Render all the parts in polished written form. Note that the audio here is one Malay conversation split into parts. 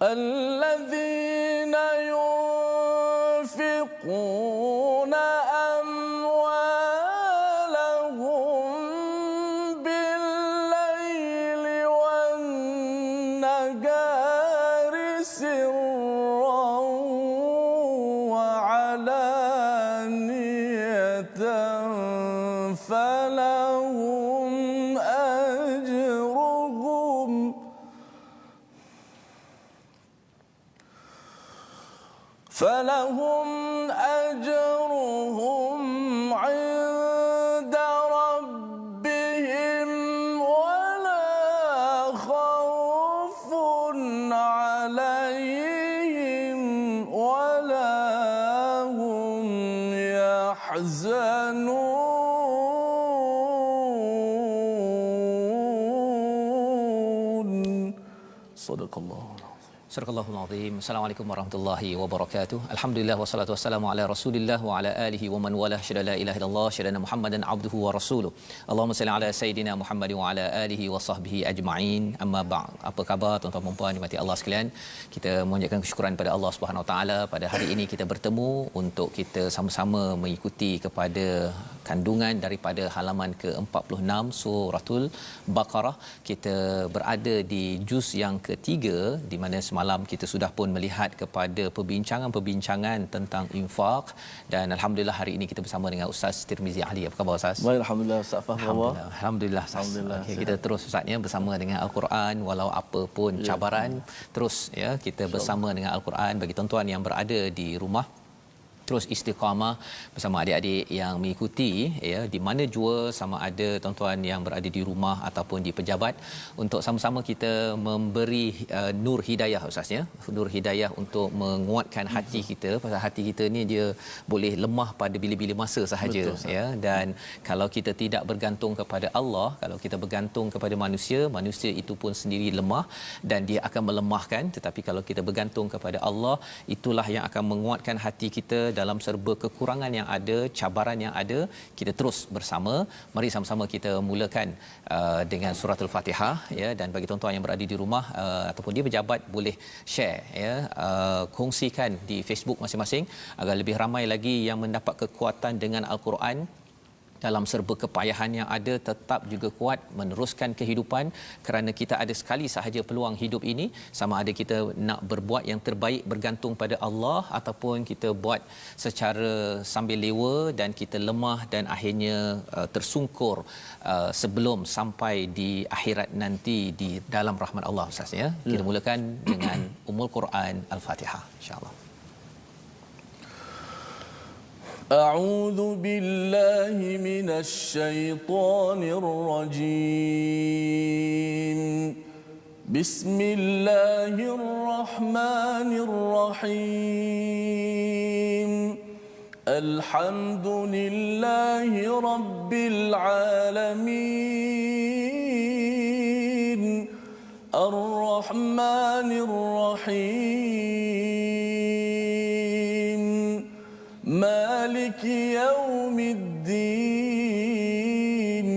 الذين ينفقون أموالهم بالليل والنهار سرا وعلانية فلهم أجرهم عند ربهم ولا خوف عليهم ولا هم يحزنون. صدق الله. Surahul Azim. Assalamualaikum warahmatullahi wabarakatuh. Alhamdulillah wassalatu wassalamu ala Rasulillah wa ala alihi wa man wala syada la ilaha illallah syada Muhammadan abduhu wa rasuluh. Allahumma salli ala sayidina Muhammad wa ala alihi wa sahbihi ajma'in. Amma ba'd. Apa khabar tuan-tuan dan puan dimati Allah sekalian? Kita mengucapkan kesyukuran pada Allah Subhanahu wa taala pada hari ini kita bertemu untuk kita sama-sama mengikuti kepada kandungan daripada halaman ke-46 suratul Baqarah. Kita berada di juz yang ketiga di mana semalam kita sudah pun melihat kepada perbincangan tentang infak dan alhamdulillah hari ini kita bersama dengan Ustaz Tirmizi Ali. Apa khabar Ustaz? Baik, alhamdulillah Ustaz Fahmi. Alhamdulillah. Okay, kita terus Ustaz ya bersama dengan Al-Quran walau apa pun cabaran terus ya kita bersama dengan Al-Quran bagi tuan-tuan yang berada di rumah terus istiqamah bersama adik-adik yang mengikuti ya di mana jua sama ada tuan-tuan yang berada di rumah ataupun di pejabat untuk sama-sama kita memberi nur hidayah Ustaz ya, nur hidayah untuk menguatkan hati kita pasal hati kita ni dia boleh lemah pada bila-bila masa sahaja. Betul, ya, dan kalau kita tidak bergantung kepada Allah, kalau kita bergantung kepada manusia, manusia itu pun sendiri lemah dan dia akan melemahkan, tetapi kalau kita bergantung kepada Allah, itulah yang akan menguatkan hati kita dalam serba kekurangan yang ada, cabaran yang ada. Kita terus bersama, mari sama-sama kita mulakan dengan surah Al-Fatihah ya, dan bagi tuan-tuan yang berada di rumah ataupun di pejabat boleh share ya, kongsikan di Facebook masing-masing agar lebih ramai lagi yang mendapat kekuatan dengan Al-Quran dalam serba kepayahan yang ada, tetap juga kuat meneruskan kehidupan kerana kita ada sekali sahaja peluang hidup ini, sama ada kita nak berbuat yang terbaik bergantung pada Allah ataupun kita buat secara sambil lewa dan kita lemah dan akhirnya tersungkur sebelum sampai di akhirat nanti di dalam rahmat Allah Ustaz ya. Kita mulakan dengan Ummul Quran Al-Fatihah insya-Allah. أعوذ بالله من الشيطان الرجيم بسم الله الرحمن الرحيم الحمد لله رب العالمين الرحمن الرحيم مالك يوم الدين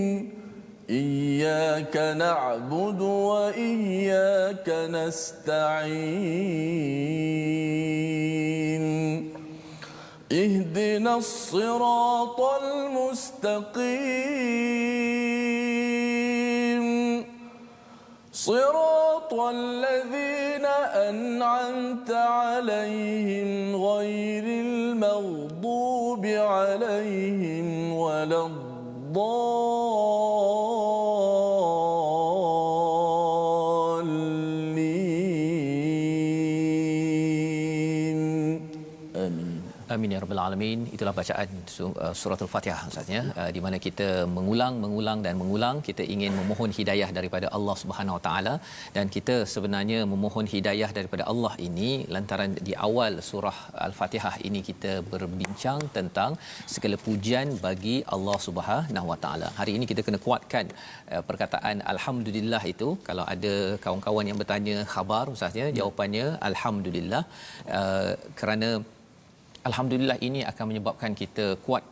إياك نعبد وإياك نستعين اهدنا الصراط المستقيم صراط الذين أنعمت عليهم غير المغضوب عليهم ولا الضالين آمين. Amin ya rabbal alamin. Itulah bacaan surah Al-Fatihah Ustaz ya, di mana kita mengulang dan mengulang, kita ingin memohon hidayah daripada Allah Subhanahu Wa Taala, dan kita sebenarnya memohon hidayah daripada Allah ini lantaran di awal surah Al-Fatihah ini kita berbincang tentang segala pujian bagi Allah Subhanahu Wa Taala. Hari ini kita kena kuatkan perkataan alhamdulillah itu. Kalau ada kawan-kawan yang bertanya khabar Ustaz ya, jawapannya alhamdulillah, kerana alhamdulillah ini akan menyebabkan kita kuat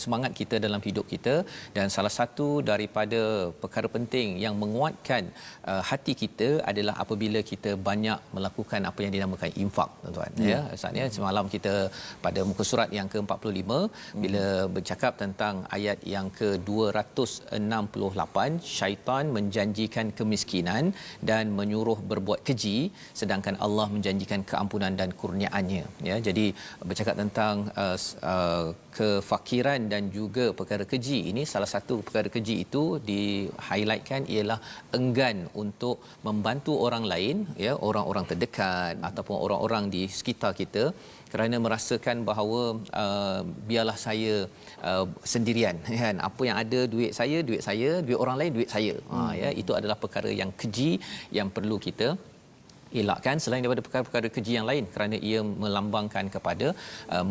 semangat kita dalam hidup kita, dan salah satu daripada perkara penting yang menguatkan hati kita adalah apabila kita banyak melakukan apa yang dinamakan infak, tuan-tuan. Ya, saatnya semalam kita pada muka surat yang ke-45 bila bercakap tentang ayat yang ke-268, syaitan menjanjikan kemiskinan dan menyuruh berbuat keji sedangkan Allah menjanjikan keampunan dan kurniaannya. Ya, jadi bercakap tentang kefakiran dan juga perkara keji, ini salah satu perkara keji itu di-highlightkan ialah enggan untuk membantu orang lain, ya, orang-orang terdekat ataupun orang-orang di sekitar kita, kerana merasakan bahawa biarlah saya sendirian, kan, apa yang ada duit saya, duit orang lain duit saya. Ya, itu adalah perkara yang keji yang perlu kita elakkan selain daripada perkara-perkara keji yang lain, kerana ia melambangkan kepada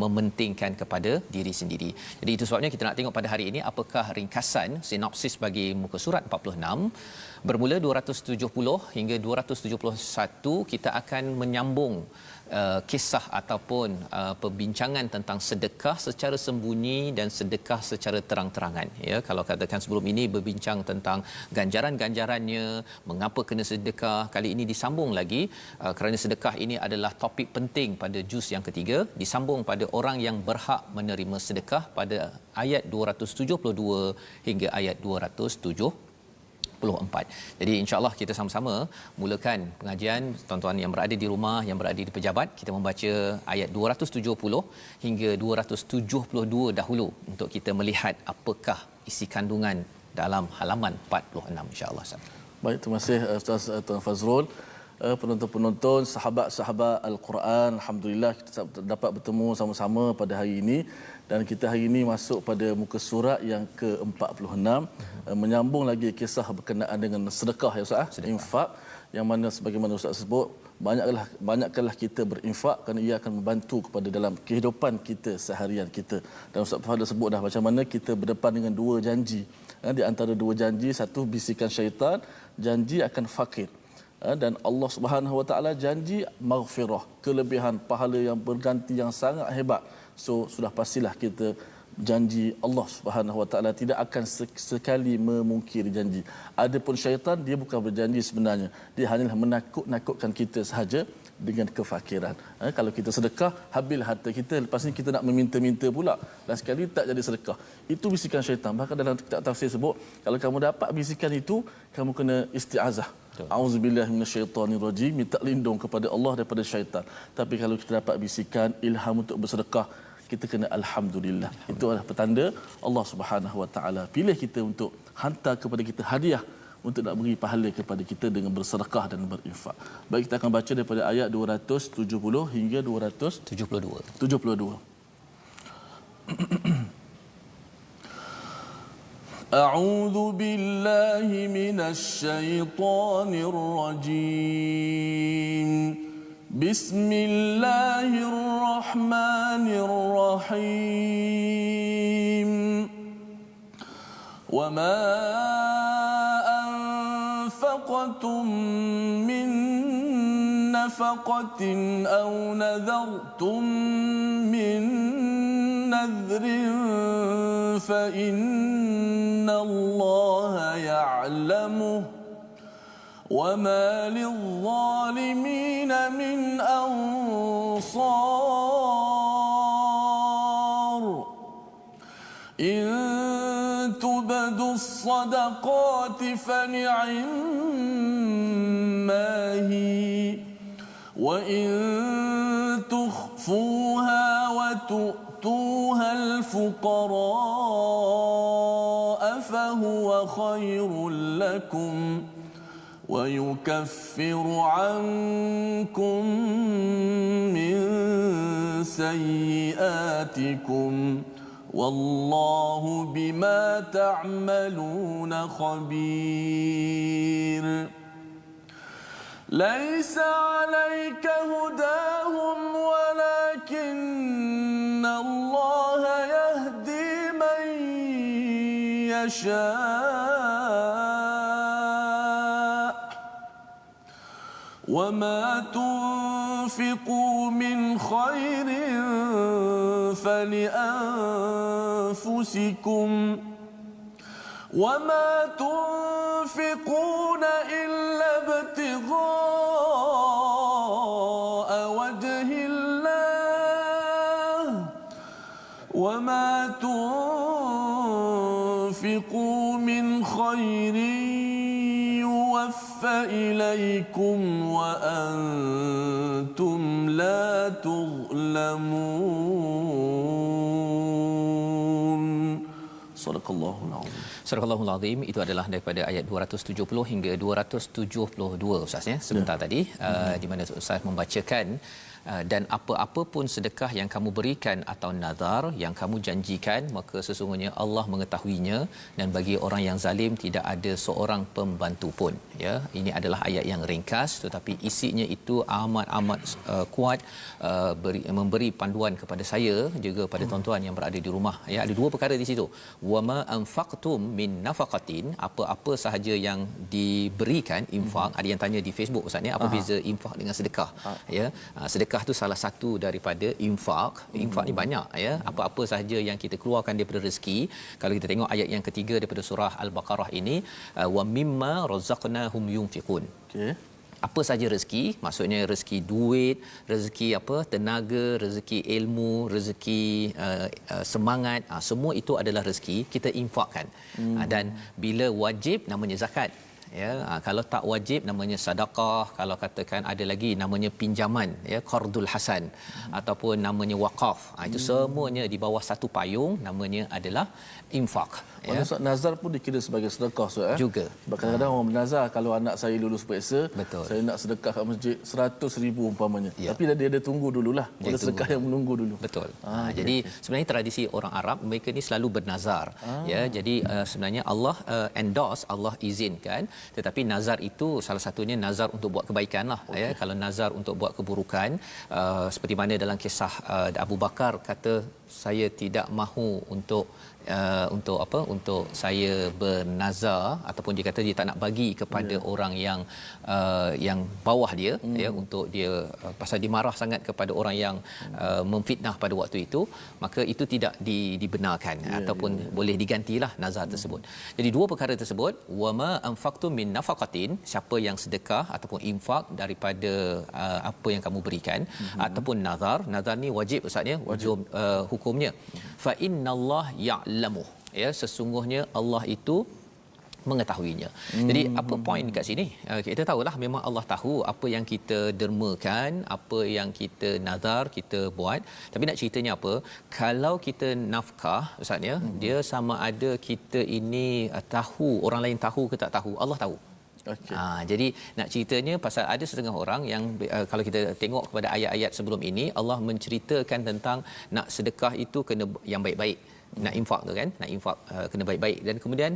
mementingkan kepada diri sendiri. Jadi itu sebabnya kita nak tengok pada hari ini apakah ringkasan sinopsis bagi muka surat 46. Bermula 270 hingga 271 kita akan menyambung kisah ataupun perbincangan tentang sedekah secara sembunyi dan sedekah secara terang-terangan. Ya, kalau katakan sebelum ini berbincang tentang ganjaran-ganjarannya, mengapa kena sedekah, kali ini disambung lagi kerana sedekah ini adalah topik penting pada juz yang ketiga, disambung pada orang yang berhak menerima sedekah pada ayat 272 hingga ayat 274. Jadi insya-Allah kita sama-sama mulakan pengajian. Tuan-tuan yang berada di rumah, yang berada di pejabat, kita membaca ayat 270 hingga 272 dahulu untuk kita melihat apakah isi kandungan dalam halaman 46, insya-Allah. Baik, terima kasih Ustaz Tuan Fazrul. Penonton-penonton, sahabat-sahabat Al-Quran, alhamdulillah kita dapat bertemu sama-sama pada hari ini, dan kita hari ini masuk pada muka surat yang ke-46, menyambung lagi kisah berkenaan dengan sedekah, ya Ustaz, infak, yang mana sebagaimana Ustaz sebut, banyakkanlah kita berinfak kerana ia akan membantu kepada dalam kehidupan kita seharian kita. Dan Ustaz Fadil sebut dah macam mana kita berdepan dengan dua janji. Di antara dua janji, satu bisikan syaitan, janji akan fakir. Dan Allah Subhanahu Wa Taala janji maghfirah, kelebihan pahala yang berganti yang sangat hebat. So sudah pastilah kita janji Allah Subhanahu Wa Taala tidak akan sekali memungkiri janji. Adapun syaitan, dia bukan berjanji sebenarnya, dia hanyalah menakut-nakutkan kita sahaja dengan kefakiran. Kalau kita sedekah, habislah harta kita, lepas ni kita nak meminta-minta pula, dan sekali tak jadi sedekah. Itu bisikan syaitan. Bahkan dalam kitab tafsir sebut, kalau kamu dapat bisikan itu, kamu kena isti'azah. Auzubillahi minasyaitonirrajim, minta lindung kepada Allah daripada syaitan. Tapi kalau kita dapat bisikan ilham untuk bersedekah, kita kena alhamdulillah. Itu adalah petanda Allah Subhanahu Wa Taala pilih kita untuk hantar kepada kita hadiah untuk nak beri pahala kepada kita dengan bersedekah dan berinfak. Baik, kita akan baca daripada ayat 270 hingga 272. أعوذ بالله من الشيطان الرجيم بسم الله الرحمن الرحيم وما أنفقتم من نفقة أو نذرتم من نذر فإن الله يعلمه وما للظالمين من أنصار إن تبدوا الصدقات فنعما هي وإن تخفوها وتؤتوها الفقراء فهو خير لكم ويكفر عنكم من سيئاتكم والله بما تعملون خبير ليس عليك هداهم ولكن الله يهدي من يشاء وما تنفقوا تنفقوا من خير فلأنفسكم وما تنفقون إلا ابتغاء وجه الله وما تنفقوا من خير يوفى إليكم وأنتم لا تظلمون. صدق الله العظيم. Surah Al-Azim itu adalah daripada ayat 270 hingga 272 Ustaz ya sebentar tadi di mana Ustaz membacakan dan apa-apa pun sedekah yang kamu berikan atau nazar yang kamu janjikan maka sesungguhnya Allah mengetahuinya dan bagi orang yang zalim tidak ada seorang pembantu pun ya. Ini adalah ayat yang ringkas tetapi isinya itu amat kuat memberi panduan kepada saya juga pada tuan-tuan yang berada di rumah ya. Ada dua perkara di situ. Wama anfaqtum min nafaqatin, apa-apa sahaja yang diberikan infak. Ada yang tanya di Facebook Ustaz ni apa beza infak dengan sedekah ya. Sedekah tu salah satu daripada infak. Infak ni banyak ya. Apa-apa sahaja yang kita keluarkan daripada rezeki. Kalau kita tengok ayat yang ketiga daripada surah Al-Baqarah ini wa mimma razaqnahum yunfiqun. Okey. Apa saja rezeki, maksudnya rezeki duit, rezeki apa, tenaga, rezeki ilmu, rezeki semangat, semua itu adalah rezeki kita infakkan. Dan bila wajib namanya zakat. Ya, kalau tak wajib namanya sedekah, kalau katakan ada lagi namanya pinjaman ya, qardul hasan ataupun namanya waqaf. Itu semuanya di bawah satu payung namanya adalah infak ya. Maksud nazar pun dikira sebagai sedekah juga. Sebab kadang-kadang orang bernazar kalau anak saya lulus periksa, saya nak sedekah kat masjid 100,000 umpamanya. Ya. Tapi dia ada tunggu dululah. Ada sedekah yang menunggu dulu. Betul. Jadi sebenarnya tradisi orang Arab mereka ni selalu bernazar ya. Jadi sebenarnya Allah endorse, Allah izinkan, tetapi nazar itu salah satunya nazar untuk buat kebaikan lah ya. Kalau nazar untuk buat keburukan seperti mana dalam kisah Abu Bakar kata saya tidak mahu untuk apa, untuk saya bernazar ataupun dia kata dia tak nak bagi kepada orang yang bawah dia ya, untuk dia pasal dia marah sangat kepada orang yang memfitnah pada waktu itu, maka itu tidak dibenarkan ataupun boleh digantilah nazar tersebut. Jadi dua perkara tersebut, wama anfaqtum min nafaqatin, siapa yang sedekah ataupun infak daripada apa yang kamu berikan ataupun nazar ni wajib Ustaz ya, wajib hukumnya. Fa innallaha ya'lamu ya, sesungguhnya Allah itu mengetahuinya. Jadi apa poin dekat sini? Kita tahulah memang Allah tahu apa yang kita dermakan, apa yang kita nazar kita buat. Tapi nak ceritanya apa? Kalau kita nafkah Ustaz ya, dia sama ada kita ini tahu, orang lain tahu ke tak tahu, Allah tahu. Okay. Jadi nak ceritanya pasal ada setengah orang yang kalau kita tengok kepada ayat-ayat sebelum ini Allah menceritakan tentang nak sedekah itu kena yang baik-baik. Nak infak tu kan, nak infak kena baik-baik, dan kemudian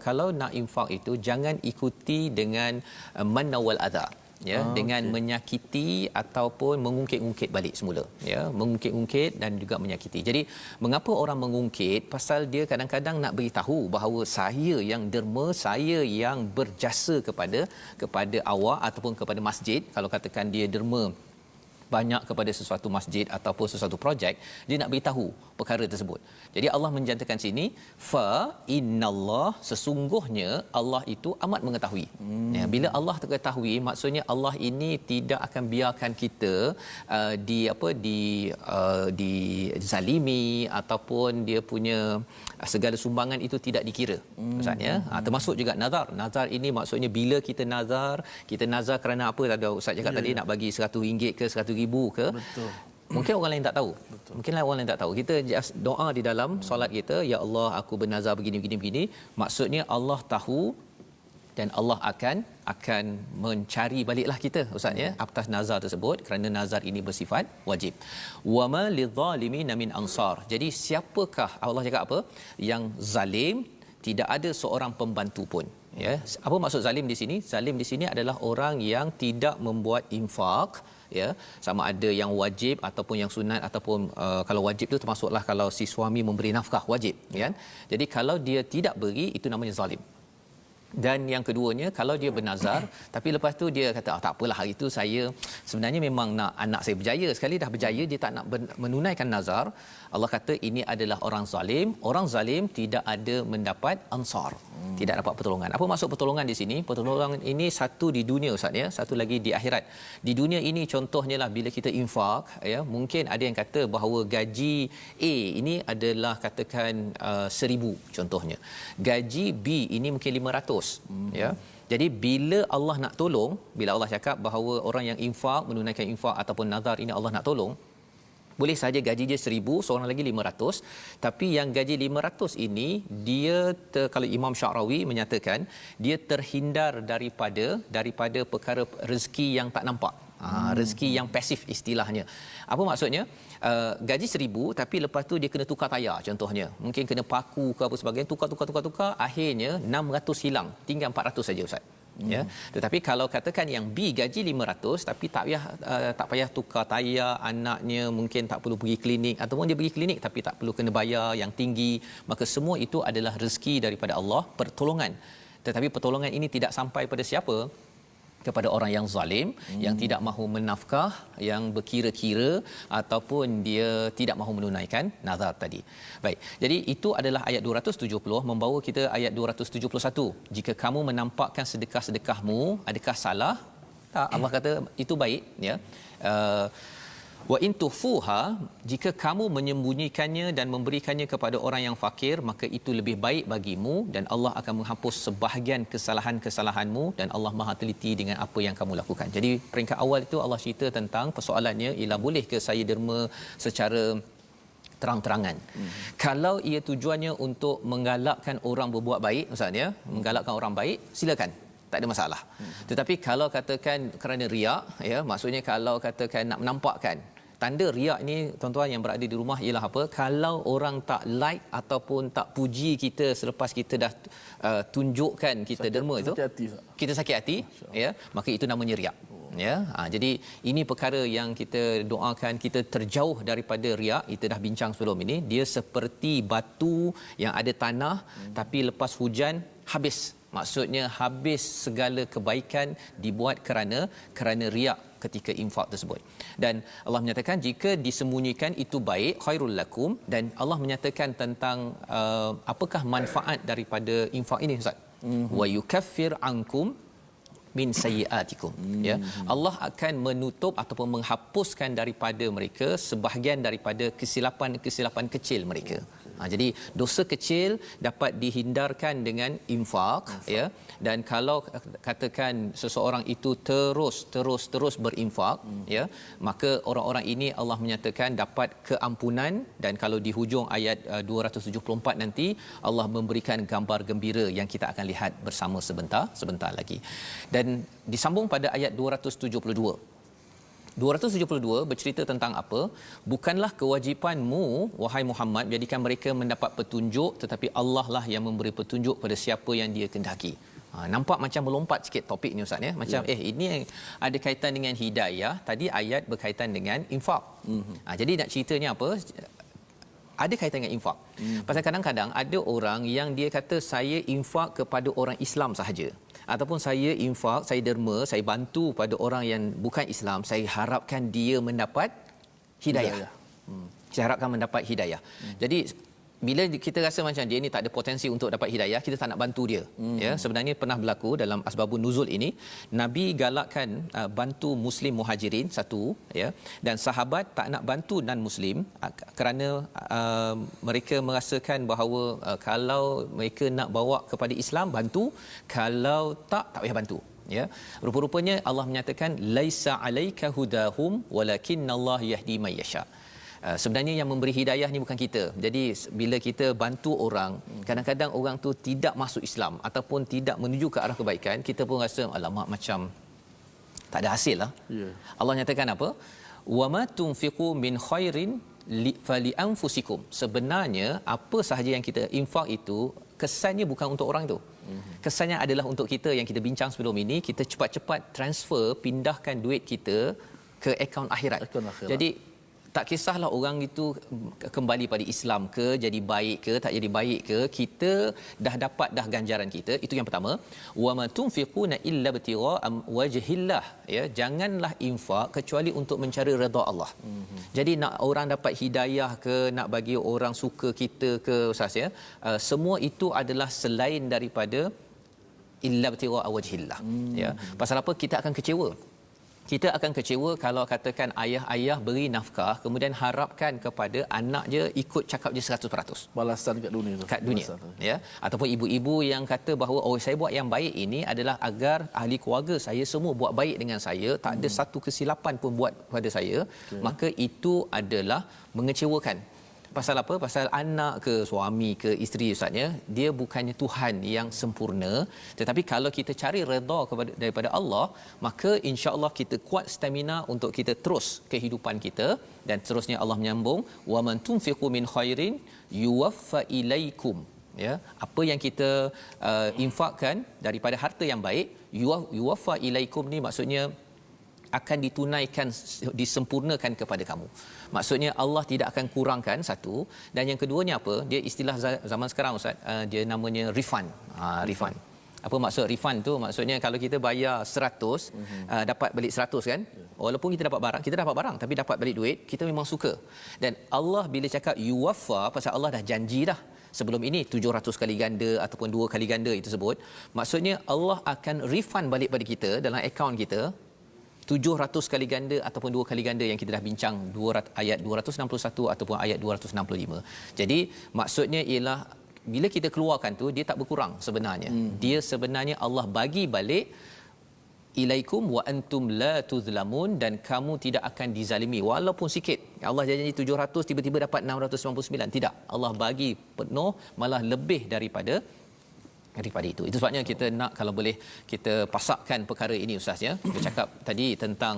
kalau nak infak itu jangan ikuti dengan manna wal adha ya, dengan menyakiti ataupun mengungkit-ungkit balik semula ya, mengungkit-ungkit dan juga menyakiti. Jadi mengapa orang mengungkit? Pasal dia kadang-kadang nak beritahu bahawa saya yang derma, saya yang berjasa kepada awak ataupun kepada masjid. Kalau katakan dia derma banyak kepada sesuatu masjid ataupun sesuatu projek, dia nak beritahu perkara tersebut. Jadi Allah menjantakan sini fa innallah, sesungguhnya Allah itu amat mengetahui. Ya, bila Allah mengetahui maksudnya Allah ini tidak akan biarkan kita dizalimi ataupun dia punya segala sumbangan itu tidak dikira. Maksudnya termasuk juga nazar. Nazar ini maksudnya bila kita nazar kerana apa? Ada Ustaz cakap tadi nak bagi RM100 ke RM100,000 ke. Betul. Mungkin orang lain tak tahu. Betul. Mungkin orang lain tak tahu. Kita just doa di dalam solat kita, ya Allah aku bernazar begini. Maksudnya Allah tahu dan Allah akan mencari baliklah kita Ustaz ya atas nazar tersebut, kerana nazar ini bersifat wajib. Wama lidzalimin min ansar. Jadi siapakah, Allah cakap apa? Yang zalim tidak ada seorang pembantu pun. Ya, apa maksud zalim di sini? Zalim di sini adalah orang yang tidak membuat infak ya, sama ada yang wajib ataupun yang sunat ataupun kalau wajib tu termasuklah kalau si suami memberi nafkah wajib kan. Jadi kalau dia tidak beri itu namanya zalim. Dan yang keduanya, kalau dia bernazar tapi lepas tu dia kata tak apalah, hari itu saya sebenarnya memang nak anak saya berjaya, sekali dah berjaya dia tak nak menunaikan nazar, Allah kata ini adalah orang zalim. Orang zalim tidak ada mendapat ansar, tidak dapat pertolongan. Apa maksud pertolongan di sini? Pertolongan ini satu di dunia Ustaz ya, satu lagi di akhirat. Di dunia ini contohnya lah bila kita infak ya, mungkin ada yang kata bahawa gaji A ini adalah katakan 1000 contohnya. Gaji B ini mungkin 500 ya. Jadi bila Allah nak tolong, bila Allah cakap bahawa orang yang infak, menunaikan infak ataupun nazar ini Allah nak tolong, boleh saja gaji dia 1000, seorang lagi 500, tapi yang gaji 500 ini dia kalau Imam Syarawi menyatakan dia terhindar daripada perkara rezeki yang tak nampak. Rezeki yang pasif istilahnya. Apa maksudnya? Gaji 1000 tapi lepas tu dia kena tukar tayar contohnya. Mungkin kena paku ke apa sebagainya, tukar, akhirnya 600 hilang, tinggal 400 saja Ustaz. Ya, tetapi kalau katakan yang B gaji 500 tapi tak payah tukar tayar, anaknya mungkin tak perlu pergi klinik, ataupun dia pergi klinik tapi tak perlu kena bayar yang tinggi, maka semua itu adalah rezeki daripada Allah, pertolongan. Tetapi pertolongan ini tidak sampai pada siapa? Kepada orang yang zalim, yang tidak mahu menafkah, yang berkira-kira, ataupun dia tidak mahu menunaikan nazar tadi. Baik, jadi itu adalah ayat 270 membawa kita ayat 271. Jika kamu menampakkan sedekah-sedekahmu, adakah salah? Tak, Allah kata itu baik ya. Wa in tufuha, jika kamu menyembunyikannya dan memberikannya kepada orang yang fakir, maka itu lebih baik bagimu dan Allah akan menghapus sebahagian kesalahan-kesalahanmu dan Allah Maha teliti dengan apa yang kamu lakukan. Jadi peringkat awal itu Allah cerita tentang persoalannya ialah boleh ke saya derma secara terang-terangan. Kalau ia tujuannya untuk menggalakkan orang berbuat baik, Ustaz ya, menggalakkan orang baik, silakan. Tak ada masalah. Tetapi kalau katakan kerana riak ya, maksudnya kalau katakan nak menampakkan, tanda riak ni tuan-tuan yang berada di rumah ialah apa? Kalau orang tak like ataupun tak puji kita selepas kita dah tunjukkan kita derma itu, kita sakit hati ya, maka itu namanya riak. Ya, jadi ini perkara yang kita doakan kita terjauh daripada riak. Kita dah bincang sebelum ini, dia seperti batu yang ada tanah tapi lepas hujan habis. Maksudnya habis segala kebaikan dibuat kerana riak ketika infak tersebut. Dan Allah menyatakan jika disembunyikan itu baik, khairul lakum, dan Allah menyatakan tentang apakah manfaat daripada infak ini Ustaz. Wa yukaffir ankum min sayyiatikum. Ya, Allah akan menutup ataupun menghapuskan daripada mereka sebahagian daripada kesilapan kecil mereka. Jadi dosa kecil dapat dihindarkan dengan infak ya, dan kalau katakan seseorang itu terus berinfak ya, maka orang-orang ini Allah menyatakan dapat keampunan. Dan kalau di hujung ayat 274 nanti Allah memberikan gambar gembira yang kita akan lihat bersama sebentar lagi. Dan disambung pada ayat 272 bercerita tentang apa? Bukanlah kewajipanmu wahai Muhammad menjadikan mereka mendapat petunjuk, tetapi Allah lah yang memberi petunjuk pada siapa yang Dia kehendaki. Nampak macam melompat sikit topik ni Ustaz ya. Macam ini ada kaitan dengan hidayah, tadi ayat berkaitan dengan infak. Jadi nak ceritanya apa? Ada kaitan dengan infak. Pasal kadang-kadang ada orang yang dia kata saya infak kepada orang Islam sahaja, ataupun saya infak, saya derma, saya bantu pada orang yang bukan Islam, saya harapkan dia mendapat hidayah. Saya harapkan mendapat hidayah. Jadi bila kita rasa macam dia ni tak ada potensi untuk dapat hidayah, kita tak nak bantu dia. Ya, sebenarnya pernah berlaku dalam asbabun nuzul ini, Nabi galakkan bantu muslim muhajirin satu ya, dan sahabat tak nak bantu non muslim kerana mereka merasakan bahawa kalau mereka nak bawa kepada Islam bantu, kalau tak payah bantu. Ya, rupa-rupanya Allah menyatakan laisa alaika hudahum walakinnallaha yahdi may yasha. Sebenarnya yang memberi hidayah ni bukan kita. Jadi bila kita bantu orang, kadang-kadang orang tu tidak masuk Islam ataupun tidak menuju ke arah kebaikan, kita pun rasa alamak macam tak ada hasil lah. Allah nyatakan apa? Wa ma tunfiqu min khairin fali anfusikum. Sebenarnya apa sahaja yang kita infak itu kesannya bukan untuk orang tu. Kesannya adalah untuk kita yang kita bincang sebelum ini, kita cepat-cepat transfer, pindahkan duit kita ke akaun akhirat. Jadi Tak kisahlah orang itu kembali pada Islam ke, jadi baik ke, tak jadi baik ke, kita dah dapat dah ganjaran kita. Itu yang pertama. Wa ma tunfiquna illa ibtigha'a wajhillah, ya, janganlah infak kecuali untuk mencari redha Allah. Jadi nak orang dapat hidayah ke, nak bagi orang suka kita ke, ustaz, ya, semua itu adalah selain daripada illa ibtigha'a wajhillah. Ya, pasal apa? Kita akan kecewa. Kita akan kecewa kalau katakan ayah beri nafkah kemudian harapkan kepada anak je ikut cakap je 100%. Balasan kat dunia tu. Kat dunia, ya. Ataupun ibu-ibu yang kata bahawa saya buat yang baik ini adalah agar ahli keluarga saya semua buat baik dengan saya, tak ada satu kesilapan pun buat pada saya, maka itu adalah mengecewakan. Pasal apa? Pasal anak ke suami ke isteri, ustaznya, dia bukannya Tuhan yang sempurna, tetapi kalau kita cari redha daripada Allah, maka insya-Allah kita kuat stamina untuk kita terus kehidupan kita. Dan seterusnya Allah menyambung, wa man tunfiqu min khairin yuwaffa ilaikum, ya, apa yang kita infakkan daripada harta yang baik, yuwaffa ilaikum ni maksudnya akan ditunaikan, disempurnakan kepada kamu. Maksudnya Allah tidak akan kurangkan, satu, dan yang keduanya apa? Dia istilah zaman sekarang, ustaz, dia namanya refund. Refund. Apa maksud refund tu? Maksudnya kalau kita bayar 100, dapat balik 100 kan? Walaupun kita dapat barang tapi dapat balik duit, kita memang suka. Dan Allah bila cakap yuwaffa, pasal Allah dah janji dah sebelum ini 700 kali ganda ataupun 2 kali ganda itu sebut. Maksudnya Allah akan refund balik pada kita dalam akaun kita 700 kali ganda ataupun 2 kali ganda yang kita dah bincang, ayat 261 ataupun ayat 265. Jadi maksudnya ialah bila kita keluarkan tu dia tak berkurang sebenarnya. Dia sebenarnya Allah bagi balik ilaikum wa antum la tuzlamun, dan kamu tidak akan dizalimi walaupun sikit. Allah janji 700 tiba-tiba dapat 699. Tidak. Allah bagi penuh, malah lebih daripada itu. Itu sebabnya kita nak, kalau boleh kita pasakkan perkara ini, ustaz, ya. Kita cakap tadi tentang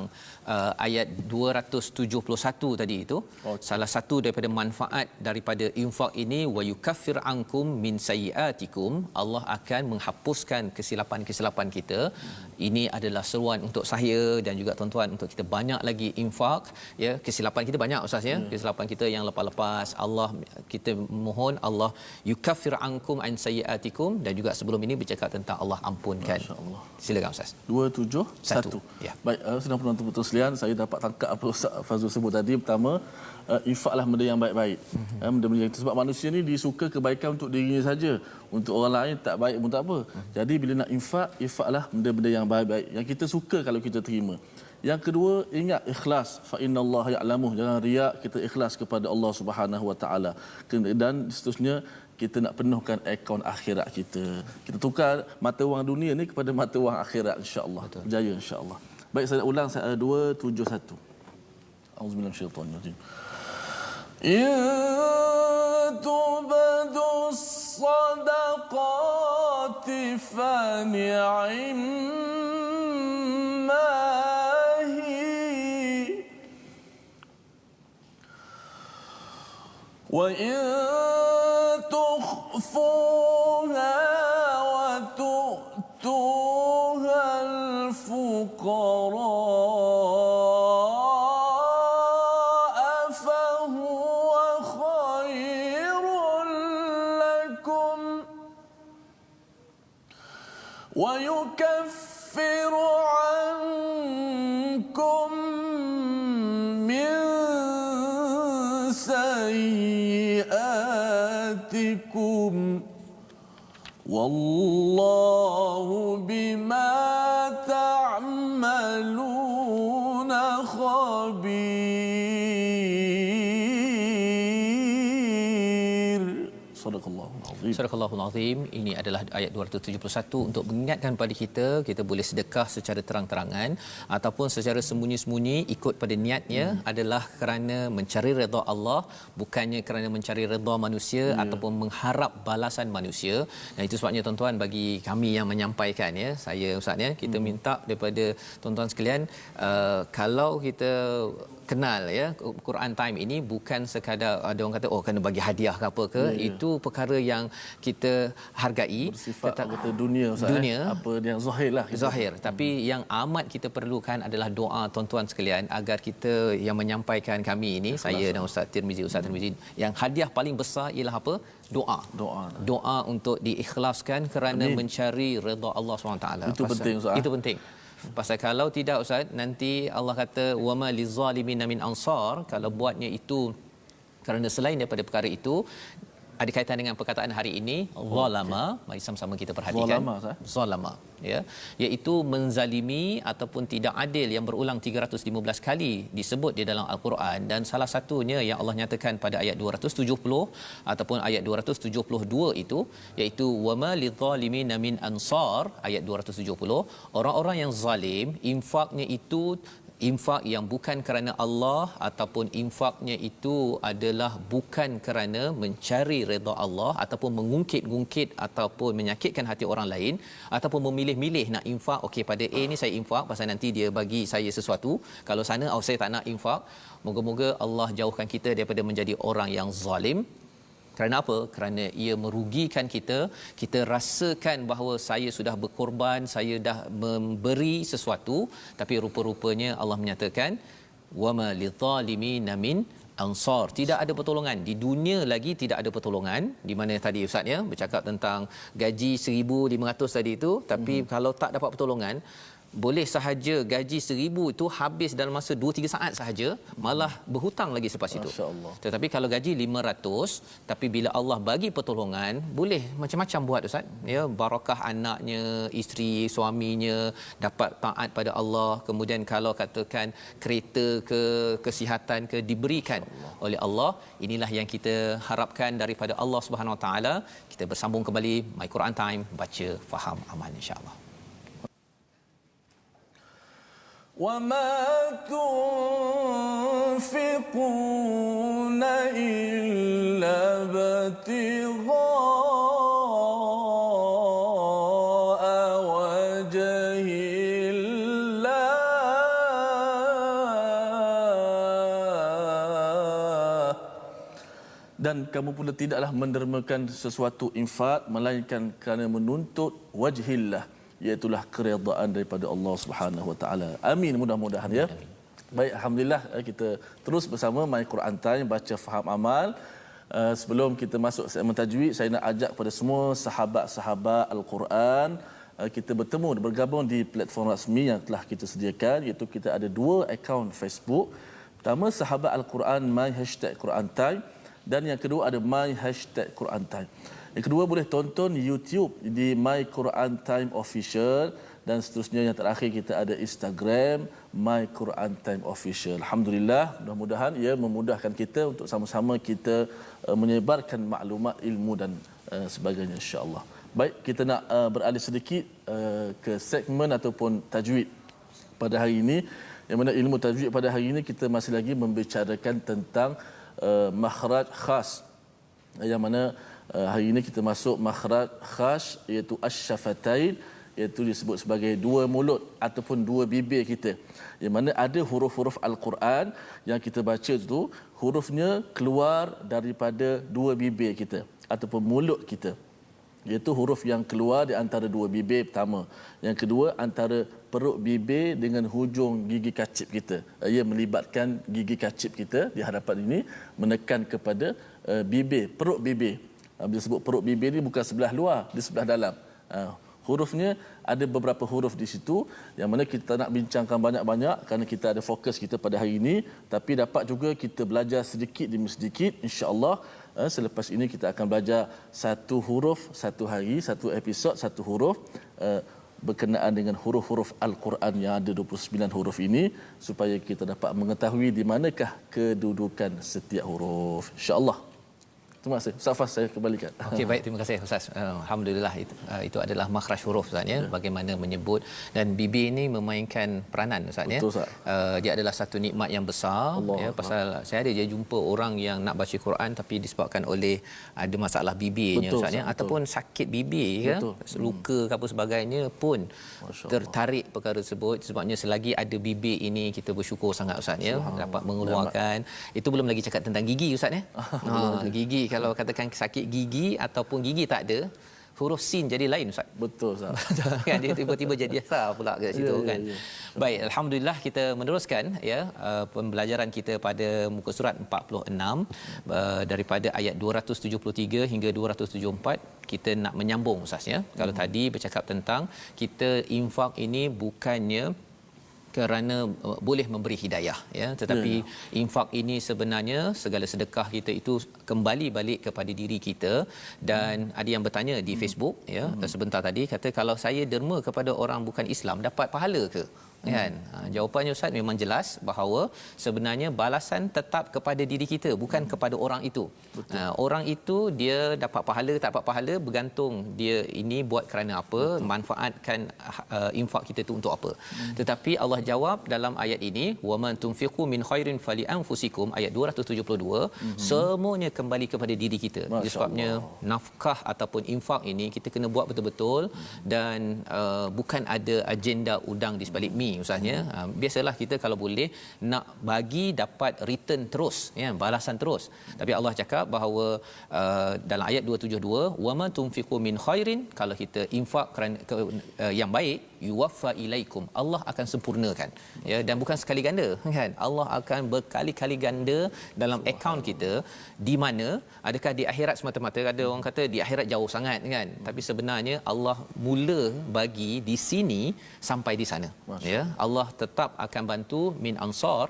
ayat 271 tadi itu. Salah satu daripada manfaat daripada infak ini, wa yukaffir ankum min sayyiatikum, Allah akan menghapuskan kesilapan-kesilapan kita. Ini adalah seruan untuk saya dan juga tuan-tuan untuk kita banyak lagi infak, ya. Kesilapan kita banyak, ustaz, ya. Kesilapan kita yang lepas-lepas, Allah, kita mohon Allah yukaffir ankum an sayyiatikum, dan juga sebelum ini bercakap tentang Allah ampunkan. Silakan, ustaz. 271. Ya. Baik, sedang penonton-penonton sekalian, saya dapat tangkap apa Ustaz Fazrul sebut tadi. Pertama, infaklah benda yang baik-baik. Benda-benda yang, sebab manusia ni disuka kebaikan untuk dirinya saja, untuk orang lain tak baik pun tak apa. Jadi bila nak infaklah benda-benda yang baik-baik yang kita suka kalau kita terima. Yang kedua, ingat ikhlas, fa innallaha ya'lamu, jangan riak, kita ikhlas kepada Allah Subhanahu Wa Taala. Dan seterusnya, kita nak penuhkan akaun akhirat kita. Kita tukar mata wang dunia ni kepada mata wang akhirat, insya-Allah. Berjaya, insya-Allah. Baik, saya ulang, 271. Auzubillahi minasyaitanir rajim. In tubdu sadaqati fa ni'imma hi wa in تخفوها وتؤتوها الفقراء فهو خير لكم ويكفر عنكم من سيئاتكم والله بما تعملون خبير. Sadaqallahul azim. Sadaqallahul azim. Ini adalah ayat 271 untuk mengingatkan pada kita, kita boleh sedekah secara terang-terangan ataupun secara sembunyi-sembunyi, ikut pada niatnya adalah kerana mencari redha Allah, bukannya kerana mencari redha manusia ataupun mengharap balasan manusia. Dan itu sebabnya tuan-tuan, bagi kami yang menyampaikan, ya, saya, ustaz, ya, kita minta daripada tuan-tuan sekalian, kalau kita kenal, ya, Quran Time ini bukan sekadar ada orang kata kena bagi hadiah ke apa ke, itu perkara yang kita hargai, bersifat kata dunia Ustaz, dunia apa yang zahir lah kita. Zahir, tapi yang amat kita perlukan adalah doa tuan-tuan sekalian agar kita yang menyampaikan kami ini, saya dan Ustaz Tirmizi, yang hadiah paling besar ialah apa? Doa untuk diikhlaskan kerana mencari redha Allah SWT. Itu penting Ustaz. Itu penting. Pasal kalau tidak Ustaz, nanti Allah kata wama lizalimin min ansar, kalau buatnya itu kerana selain daripada perkara itu ada kaitan dengan perkataan hari ini zalama. Mari sama-sama kita perhatikan zalama, ya, iaitu menzalimi ataupun tidak adil yang berulang 315 kali disebut di dalam al-Quran, dan salah satunya yang Allah nyatakan pada ayat 270 ataupun ayat 272 itu iaitu wama lidzalimin min ansar. Ayat 270, orang-orang yang zalim infaknya itu infak yang bukan kerana Allah ataupun infaknya itu adalah bukan kerana mencari redha Allah ataupun mengungkit-ungkit ataupun menyakitkan hati orang lain ataupun memilih-milih nak infak, okey pada A ni saya infak pasal nanti dia bagi saya sesuatu, kalau sana saya tak nak infak. Moga-moga Allah jauhkan kita daripada menjadi orang yang zalim. Kerana apa? Kerana ia merugikan kita. Kita rasakan bahawa saya sudah berkorban, saya dah memberi sesuatu, tapi rupa-rupanya Allah menyatakan wama lidzalimina min ansar. Tidak ada pertolongan. Di dunia lagi tidak ada pertolongan. Di mana tadi Ustaz ya bercakap tentang gaji 1,500 tadi itu, tapi kalau tak dapat pertolongan, boleh sahaja gaji 1,000 itu habis dalam masa 2-3 saat sahaja, malah berhutang lagi selepas itu. Tetapi kalau gaji 500, tapi bila Allah bagi pertolongan, boleh macam-macam buat Ustaz. Ya, barakah anaknya, isteri, suaminya dapat taat pada Allah. Kemudian kalau katakan kereta ke kesihatan ke diberikan oleh Allah, inilah yang kita harapkan daripada Allah Subhanahu Wa Taala. Kita bersambung kembali My Quran Time, baca, faham, amal insya-Allah. وَمَا تُنْفِقُونَ إِلَّا ابْتِغَاءَ وَجْهِ اللَّهِ. Dan kamu pula tidaklah mendermakan sesuatu infak melainkan kerana menuntut wajhillah, iaitulah keredaan daripada Allah Subhanahu Wa Taala. Amin, mudah-mudahan ya. Baik, alhamdulillah kita terus bersama My Quran Time, baca faham amal. Sebelum kita masuk segmen tajwid, saya nak ajak kepada semua sahabat-sahabat Al-Quran kita bergabung di platform rasmi yang telah kita sediakan, iaitu kita ada 2 akaun Facebook. Pertama, Sahabat Al-Quran My #Quran Time, dan yang kedua ada My #Quran Time. Yang kedua, boleh tonton YouTube di My Quran Time Official, dan seterusnya yang terakhir kita ada Instagram My Quran Time Official. Alhamdulillah, mudah-mudahan ia memudahkan kita untuk sama-sama kita menyebarkan maklumat, ilmu dan sebagainya, insya-Allah. Baik, kita nak beralih sedikit ke segmen ataupun tajwid pada hari ini. Yang mana ilmu tajwid pada hari ini kita masih lagi membicarakan tentang makhraj khas, yang mana hari ini kita masuk makhraj khas, iaitu asy-syafatain, iaitu disebut sebagai 2 mulut ataupun 2 bibir kita. Yang mana ada huruf-huruf Al-Quran yang kita baca itu hurufnya keluar daripada 2 bibir kita ataupun mulut kita. Iaitu huruf yang keluar di antara 2 bibir pertama. Yang kedua antara perut bibir dengan hujung gigi kacip kita. Ia melibatkan gigi kacip kita di hadapan ini menekan kepada bibir, perut bibir. Bila sebut perut bibir ni bukan sebelah luar, di sebelah dalam. Hurufnya ada beberapa huruf di situ yang mana kita nak bincangkan banyak-banyak kerana kita ada fokus kita pada hari ini, tapi dapat juga kita belajar sedikit demi sedikit, insya-Allah. Selepas ini kita akan belajar satu huruf satu hari, satu episod satu huruf berkenaan dengan huruf-huruf Al-Quran yang ada 29 huruf ini, supaya kita dapat mengetahui di manakah kedudukan setiap huruf, insya-Allah. Terima kasih. Ustaz Fas, saya kembalikan. Okey, baik, terima kasih Ustaz. Alhamdulillah, itu adalah makhraj huruf Ustaz ya, bagaimana menyebut, dan bibir ini memainkan peranan Ustaz ya. Dia adalah satu nikmat yang besar ya, pasal saya ada jumpa orang yang nak baca Quran tapi disebabkan oleh ada masalah bibirnya Ustaz ya, ataupun sakit bibir ke, luka ke apa sebagainya pun tertarik perkara tersebut. Sebabnya selagi ada bibir ini kita bersyukur sangat Ustaz ya, dapat mengeluarkan. Itu belum lagi cakap tentang gigi Ustaz ya. Gigi kalau katakan sakit gigi ataupun gigi tak ada, huruf sin jadi lain Ustaz. Betul Ustaz. Kan dia tiba-tiba jadi asar pula kat situ kan. Baik, alhamdulillah kita meneruskan ya pembelajaran kita pada muka surat 46 daripada ayat 273 hingga 274 kita nak menyambung Ustaz ya. Kalau tadi bercakap tentang kita infak ini bukannya kerana boleh memberi hidayah ya, tetapi infak ini sebenarnya segala sedekah kita itu kembali balik kepada diri kita. Dan ada yang bertanya di Facebook ya sebentar tadi, kata kalau saya derma kepada orang bukan Islam dapat pahala ke? Kan jawapannya Ustaz memang jelas bahawa sebenarnya balasan tetap kepada diri kita, bukan kepada orang itu. Orang itu dia dapat pahala tak dapat pahala bergantung dia ini buat kerana apa, manfaatkan infak kita itu untuk apa. Tetapi Allah jawab dalam ayat ini, wa man tunfiqu min khairin fali anfusikum, ayat 272, semuanya kembali kepada diri kita. Jadi sebabnya nafkah ataupun infak ini kita kena buat betul-betul dan bukan ada agenda udang di sebalik mi usahanya. Biasalah kita kalau boleh nak bagi dapat return terus ya, balasan terus. Tapi Allah cakap bahawa dalam ayat 272, wa ma tunfiqu min khairin, kalau kita infak kerana yang baik, yuwaffa ilaikum, Allah akan sempurnakan ya, dan bukan sekali ganda kan, Allah akan berkali-kali ganda dalam akaun kita. Di mana adakah di akhirat semata-mata? Ada orang kata di akhirat jauh sangat kan, tapi sebenarnya Allah mula bagi di sini sampai di sana ya. Allah tetap akan bantu min ansar.